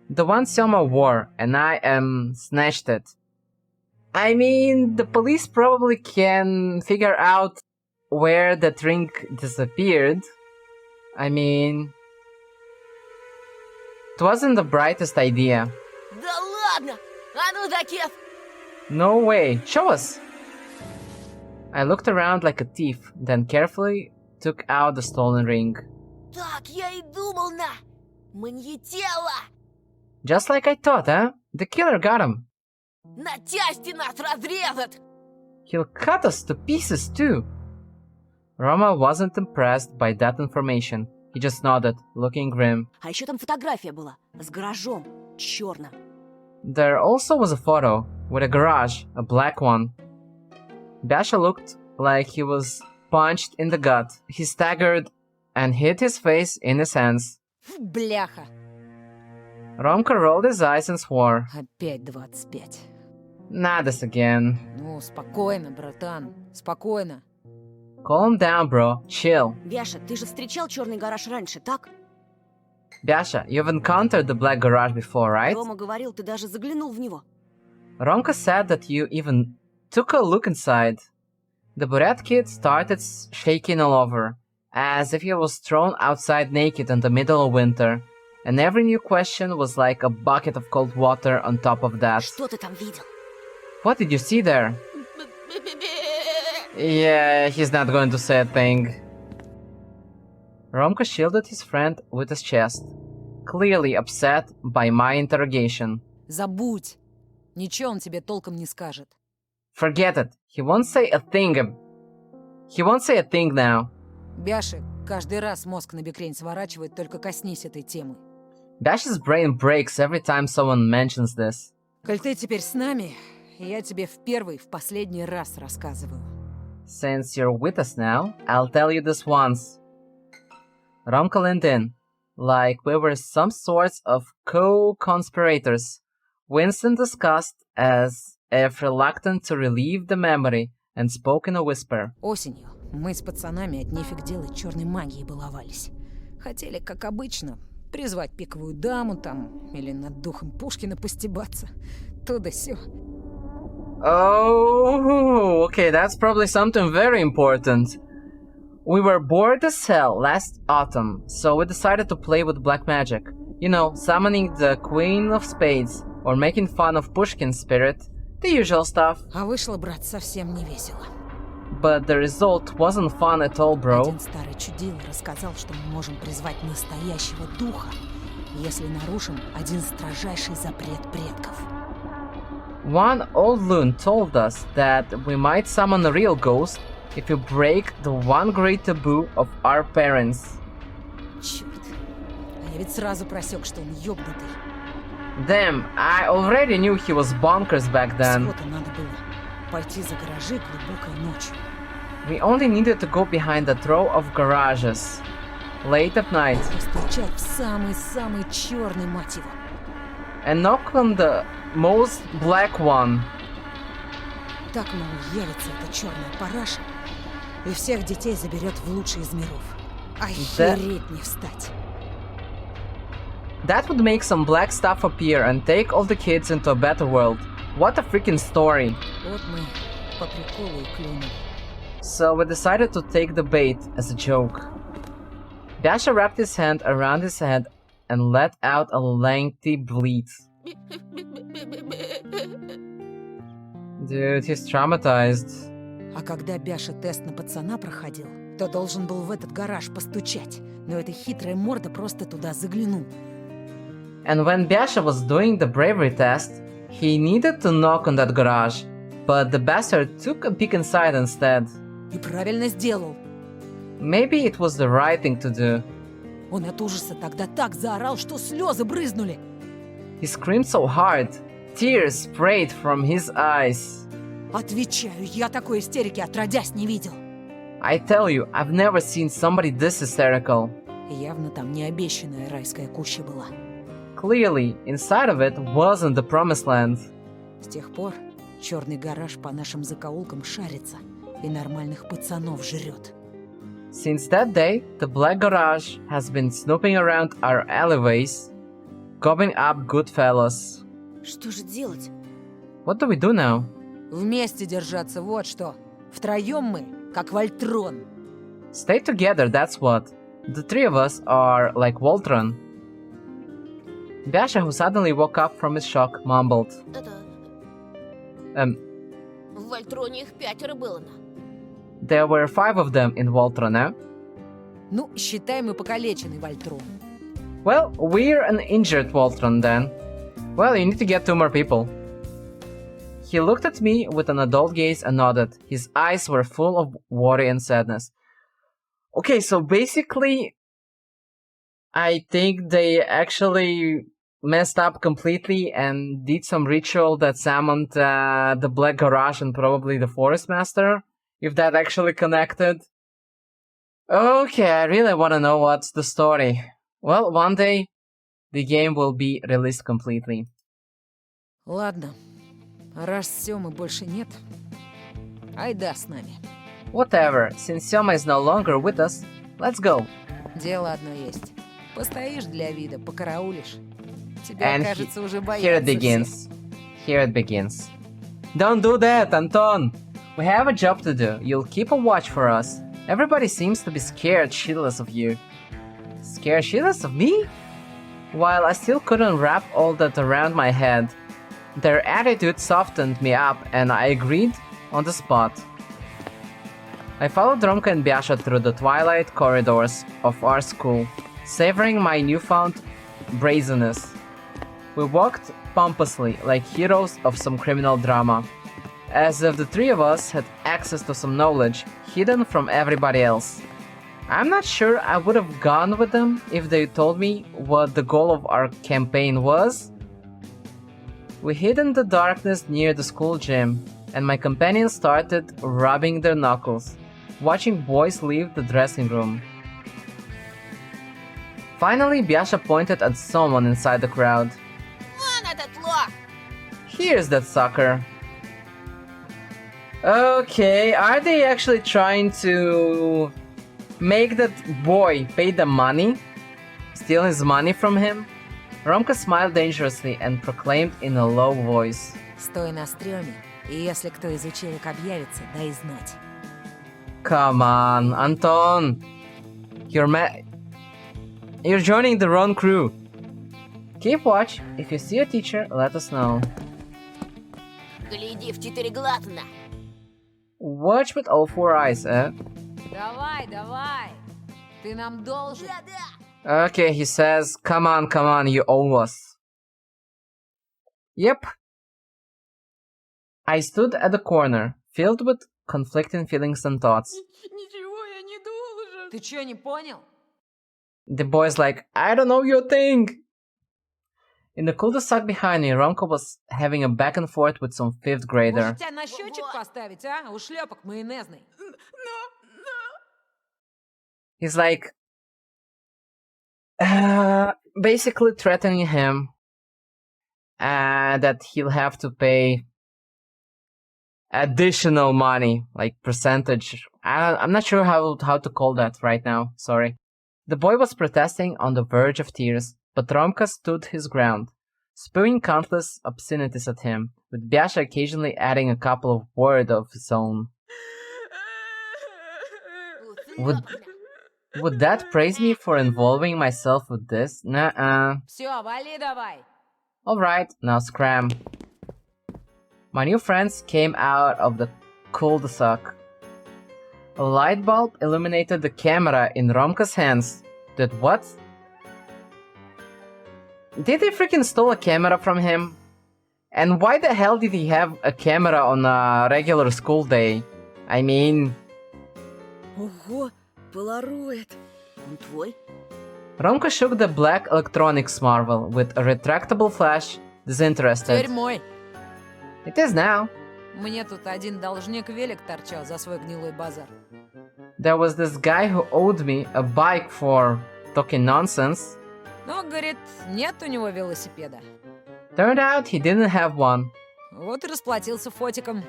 The one Sema wore, and I, snatched it. I mean, the police probably can figure out where that ring disappeared. I mean... It wasn't the brightest idea. Да ладно! А ну, Дакет! No way, show us! I looked around like a thief, then carefully took out the stolen ring. Так я и думал, на! Мне тело! Just like I thought, huh? The killer got him. На части нас разрезат! He'll cut us to pieces too. Roma wasn't impressed by that information. He just nodded, looking grim. А еще там фотография была с гаражом, черным. There also was a photo with a garage, a black one. Basha looked like he was punched in the gut. He staggered and hid his face in his hands. Бляха. Romka rolled his eyes and swore. Опять 25. Not this again. Ну, спокойно, братан, спокойно. Calm down, bro. Chill. Бяша, ты же встречал черный гараж раньше, так? Basha, you've encountered the black garage before, right? Рома говорил, ты даже заглянул в него. Romka said that you even took a look inside. The Buret kid started shaking all over, as if he was thrown outside naked in the middle of winter, and every new question was like a bucket of cold water on top of that. Что ты там видел? What did you see there? Yeah, he's not going to say a thing. Romka shielded his friend with his chest, clearly upset by my interrogation. Забудь. Ничего он тебе толком не скажет. Forget it. He won't say a thing. He won't say a thing now. Бяше, каждый раз мозг на бекрень сворачивает, только коснись этой темы. Bash's brain breaks every time someone mentions this. Коль ты теперь с нами, я тебе в первый, в последний раз рассказываю. Since you're with us now, I'll tell you this once. Romka leaned in, like we were some sorts of co-conspirators. Winston discussed as if reluctant to relieve the memory and spoke in a whisper. Осенью мы с пацанами от нефиг делать черной магией баловались. Хотели, как обычно, призвать пиковую даму там, или над духом Пушкина постебаться. То да сё. Oh, okay, that's probably something very important. We were bored as hell last autumn, so we decided to play with black magic. You know, summoning the Queen of Spades, or making fun of Pushkin's spirit, the usual stuff. А вышло, брат, совсем не весело. But the result wasn't fun at all, bro. Один старый чудило рассказал, что мы можем призвать настоящего духа, если нарушим один строжайший запрет предков. One old loon told us that we might summon a real ghost if we break the one great taboo of our parents. Черт. А я ведь сразу просек, что он ёбнутый. Damn, I already knew he was bonkers back then. Всего-то надо было пойти за гаражи глубокой ночью. We only needed to go behind a row of garages, late at night, Постучать в самый-самый черный, мать его. and knock on the most black one. Так, мол, явится эта черная параша и всех детей заберет в лучший из миров. Охереть не встать. That would make some black stuff appear and take all the kids into a better world. What a freaking story. Вот мы по приколу и клюнули. So we decided to take the bait as a joke. Dasha wrapped his hand around his head and let out a lengthy bleat. Dude, he's traumatized. А когда Бяша тест на пацана проходил, то должен был в этот гараж постучать, но эта хитрая морда просто туда заглянул. And when Basha was doing the bravery test, he needed to knock on that garage, but the bastard took a peek inside instead. И правильно сделал. Maybe it was the right thing to do. Он от ужаса тогда так заорал, что слезы брызнули. He screamed so hard, tears sprayed from his eyes. Отвечаю, я такой истерики отродясь не видел. I tell you, I've never seen somebody this hysterical. Явно там не обещанная райская куща была. Clearly, inside of it wasn't the promised land. С тех пор черный гараж по нашим закоулкам шарится и нормальных пацанов жрет. Since that day, the black garage has been snooping around our alleyways, going up, good fellas. Что же делать? What do we do now? Вместе держаться, вот что. Втроем мы, как Вольтрон. Stay together, that's what. The three of us are like Voltron. Biasha, who suddenly woke up from his shock, mumbled. В Вольтроне их 5 было. There were 5 of them in Voltron, eh? Ну, считай, мы покалеченный Вольтрон. Well, we're an injured Voltron then. Well, you need to get 2 more people. He looked at me with an adult gaze and nodded. His eyes were full of worry and sadness. Okay, so basically, I think they actually messed up completely and did some ritual that summoned the Black Garage and probably the Forest Master, if that actually connected. Okay, I really want to know what's the story. Well, one day, the game will be released completely. Ладно, раз Сёмы больше нет, айда с нами. Whatever, since Сёма is no longer with us, let's go. Дело одно есть. Постоишь для вида, покараулишь. Тебя, And кажется, уже боятся here it все. begins. Here it begins. Don't do that, Anton! We have a job to do. You'll keep a watch for us. Everybody seems to be scared shitless of you. Scared shitless of me? While I still couldn't wrap all that around my head, their attitude softened me up and I agreed on the spot. I followed Romka and Biasha through the twilight corridors of our school, savoring my newfound brazenness. We walked pompously, like heroes of some criminal drama, as if the three of us had access to some knowledge hidden from everybody else. I'm not sure I would have gone with them if they told me what the goal of our campaign was. We hid in the darkness near the school gym, and my companions started rubbing their knuckles, watching boys leave the dressing room. Finally, Biasha pointed at someone inside the crowd. Вон этот лох! Here's that sucker. Okay, are they actually trying to make that boy pay the money? Steal his money from him? Romka smiled dangerously and proclaimed in a low voice. Стой на стреме, и если кто из училок объявится, дай знать. Come on, Anton! You're joining the wrong crew. Keep watch. If you see a teacher, let us know. Гляди в 4 глаза! Watch with all 4 eyes, eh? Давай, давай! Ты нам должен. Да-да! Okay, he says, come on, you owe us. Yep. I stood at the corner, filled with conflicting feelings and thoughts. Ничего я не должен! Ты чё, не понял? The boy's like, I don't know your thing. In the cul-de-sac behind me, Romka was having a back and forth with some 5th grader. Может, тебя на счетчик поставить, а? У шлепок майонезный. He's like, basically threatening him that he'll have to pay additional money, like percentage. I'm not sure how to call that right now, sorry. The boy was protesting on the verge of tears, but Romka stood his ground, spewing countless obscenities at him, with Biasha occasionally adding a couple of words of his own. Would that praise me for involving myself with this? Nuh-uh. Всё, вали давай. Alright, now scram. My new friends came out of the cul-de-sac. A light bulb illuminated the camera in Romka's hands. Did what? Did they freaking steal a camera from him? And why the hell did he have a camera on a regular school day? I mean... Ого, полароид. Он твой? Romka shook the black electronics marvel with a retractable flash, disinterested. Теперь мой. It is now. Мне тут один должник велик торчал за свой гнилой базар. There was this guy who owed me a bike for talking nonsense. Но, говорит, нет у него велосипеда. Turned out he didn't have one, Вот и расплатился фотиком.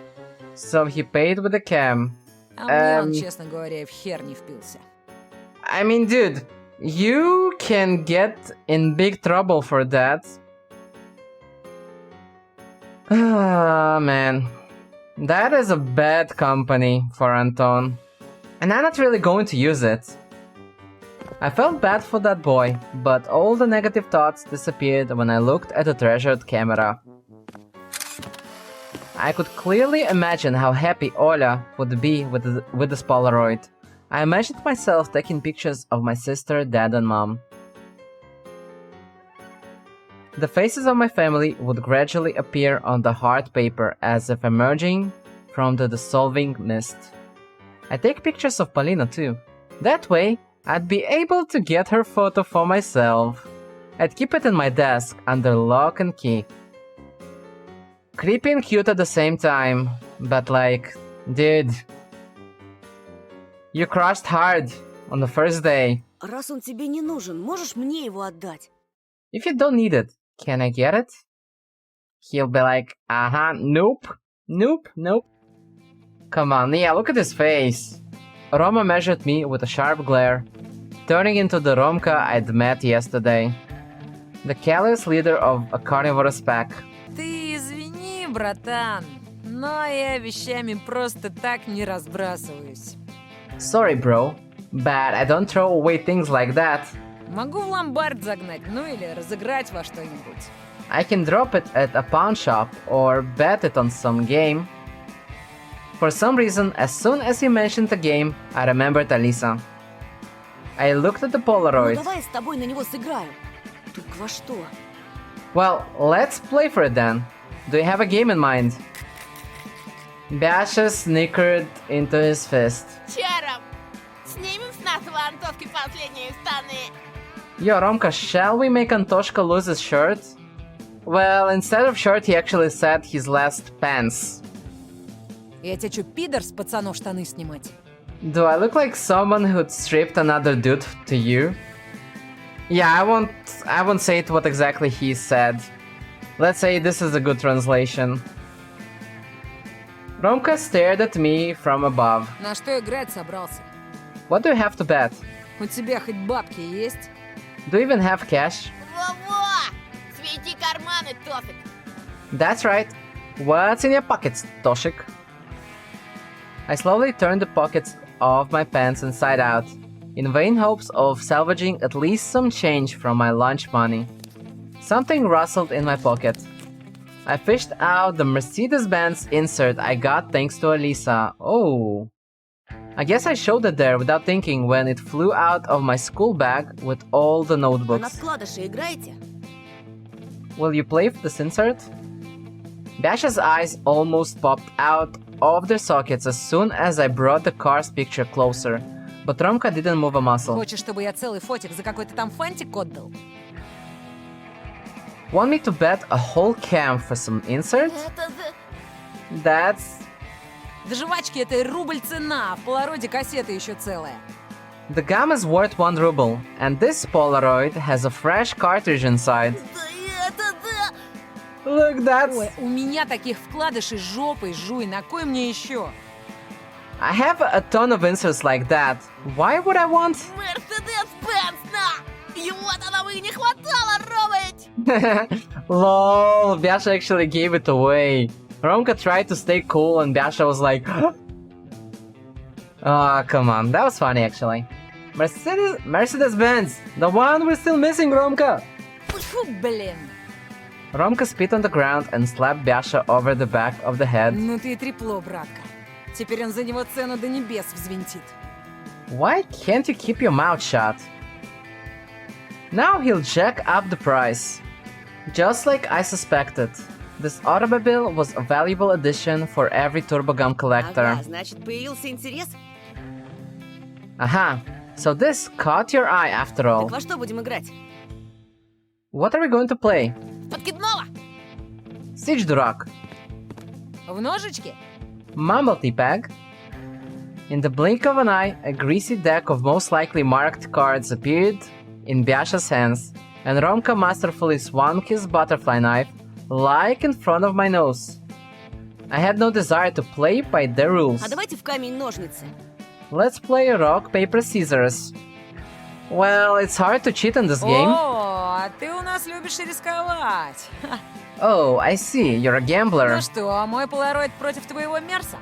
so he paid with a cam. А мне он, честно говоря, в хер не впился. I mean, dude, You can get in big trouble for that. Ah, man. That is a bad company for Anton. And I'm not really going to use it. I felt bad for that boy, but all the negative thoughts disappeared when I looked at the treasured camera. I could clearly imagine how happy Olya would be with this Polaroid. I imagined myself taking pictures of my sister, dad, and mom. The faces of my family would gradually appear on the hard paper as if emerging from the dissolving mist. I take pictures of Polina too. That way, I'd be able to get her photo for myself. I'd keep it in my desk under lock and key. Creepy and cute at the same time, but like, dude, you crushed hard on the first day. Раз он тебе не нужен, можешь мне его отдать? If you don't need it, can I get it? He'll be like, nope, nope, nope. Come on, yeah, look at his face. Roma measured me with a sharp glare, turning into the Romka I'd met yesterday. The callous leader of a carnivorous pack. Ты извини, братан, но я вещами просто так не разбрасываюсь. Sorry, bro, but I don't throw away things like that. Могу в ломбард загнать, ну или разыграть во что-нибудь. I can drop it at a pawn shop or bet it on some game. For some reason, as soon as he mentioned the game, I remembered Alisa. I looked at the Ну Polaroid. давай с тобой на него сыграю. Тут во что? Well, let's play for it then. Do you have a game in mind? Basha snickered into his fist. Чаром! Снимем с нашего Антошки последние штаны. Yo, Romka, shall we make Antoshka lose his shirt? Well, instead of shirt, he actually said his last pants. Я тебе что, пидор с пацанов штаны снимать? Do I look like someone who'd stripped another dude to you? Yeah, I won't say it what exactly he said. Let's say this is a good translation. Romka stared at me from above. На что играть собрался? What do you have to bet? У тебя хоть бабки есть? Do you even have cash? Во-во! Свети карманы, Тосик. That's right. What's in your pockets, Toshik? I slowly turned the pockets of my pants inside out, in vain hopes of salvaging at least some change from my lunch money. Something rustled in my pocket. I fished out the Mercedes-Benz insert I got thanks to Alisa. Oh. I guess I showed it there without thinking when it flew out of my school bag with all the А на notebooks. вкладыше играете? Will you play with this insert? Basha's eyes almost popped out of their sockets as soon as I brought the car's picture closer, but Romka didn't move a muscle. Хочешь, чтобы я целый фотик за какой-то там фантик отдал? Want me to bet a whole cam for some insert? Это за... That's... Да жвачки это и рубль цена, а в полароиде кассета еще целая. The gum is worth 1 ruble, and this Polaroid has a fresh cartridge inside. Да это да! Look, that's... Ой, у меня таких вкладышей жопой жуй, на кой мне еще? I have a ton of inserts like that. Why would I want... Мерседес-Бенц, на! Его-то нам и не хватало, Робыть! Lol, Basha actually gave it away. Romka tried to stay cool and Basha was like... Oh, come on, that was funny actually. Mercedes-Benz, the one we're still missing, Romka! Фу, блин. Romka spit on the ground and slapped Basha over the back of the head. Ну ты и трепло, братка. Теперь он за него цену до небес взвинтит. Why can't you keep your mouth shut? Now he'll jack up the price. Just like I suspected, this automobile was a valuable addition for every turbogum collector. Ага, значит, появился интерес? Aha, so this caught your eye after all. Так во что будем играть? What are we going to play? Подкидного! Сич, дурак. В ножички? Mumble, teabag. In the blink of an eye, a greasy deck of most likely marked cards appeared in Basha's hands, and Romka masterfully swung his butterfly knife, like in front of my nose. I had no desire to play by their rules. А давайте в камень-ножницы. Let's play rock, paper, scissors. Well, it's hard to cheat in this game. О, а ты у нас любишь рисковать. Oh, I see, you're a gambler. Ну что, мой полароид против твоего Мерса?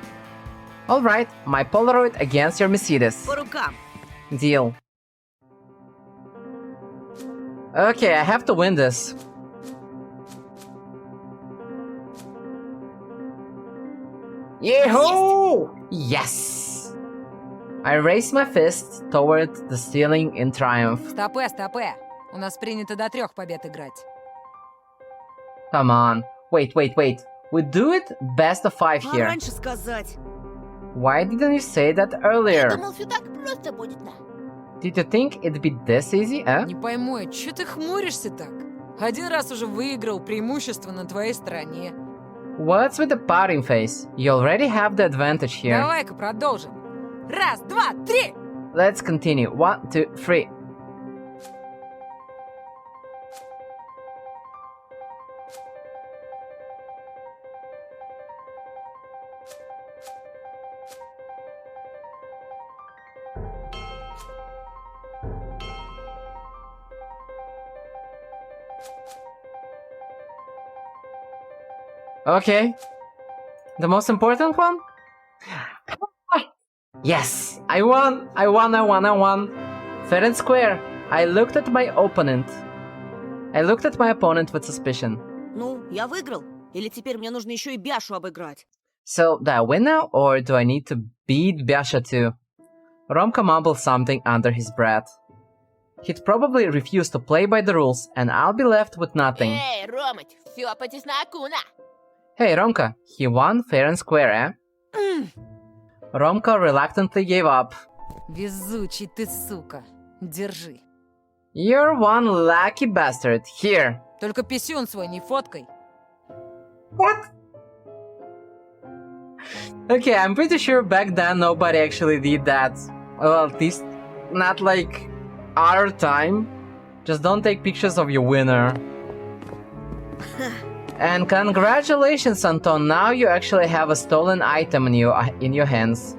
Alright, my Polaroid against your Mercedes. По рукам. Deal. Okay, I have to win this. Yahoo! Yes! I raised my fist toward the ceiling in triumph. Стопэ, стопэ. У нас принято до 3 побед играть. Come on. Wait. We do it best of 5 А here. раньше сказать. Why didn't you say that Я earlier? думал, все так просто будет, да? Did you think it'd be this easy, eh? Не пойму, чё ты хмуришься так? Один раз уже выиграл, преимущество на твоей стороне. What's with the pouting face? You already have the advantage here. Давай-ка продолжим. 1, 2, 3! Let's continue. 1, 2, 3. Okay. The most important one? Yes! I won! Fair and square. I looked at my opponent with suspicion. Ну, я выиграл. Или теперь мне нужно еще и Бяшу обыграть? So, do I win now, or do I need to beat Biasha too? Romka mumbled something under his breath. He'd probably refuse to play by the rules, and I'll be left with nothing. Эй, Ромать, все по чесноку, на! Hey, Romka, he won fair and square, eh? Romka reluctantly gave up. Везучий ты, сука. Держи. You're one lucky bastard. Here. Только писюн свой не фоткай. What? Okay, I'm pretty sure back then nobody actually did that. Well, at least not like our time. Just don't take pictures of your winner. And congratulations, Anton, now you actually have a stolen item in your hands.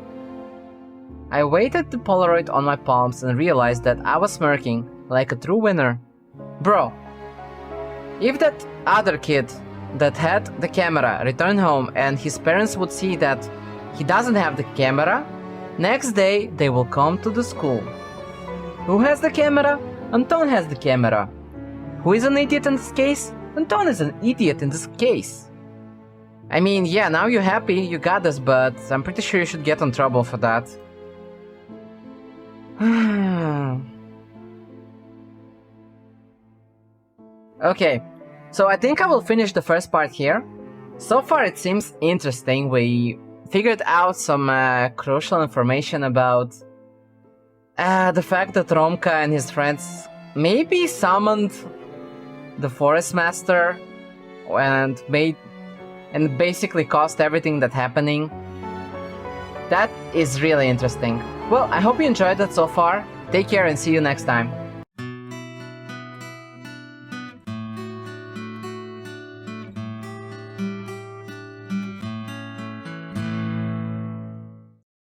I weighted the Polaroid on my palms and realized that I was smirking, like a true winner. Bro, if that other kid that had the camera returned home and his parents would see that he doesn't have the camera, next day they will come to the school. Who has the camera? Anton has the camera. Who is an idiot in this case? Anton is an idiot in this case. I mean, yeah, now you're happy, you got this, but I'm pretty sure you should get in trouble for that. Okay, so I think I will finish the first part here. So far it seems interesting. We figured out some crucial information about the fact that Romka and his friends maybe summoned the Forest Master and basically caused everything that's happening. That is really interesting. Well, I hope you enjoyed it so far. Take care and see you next time.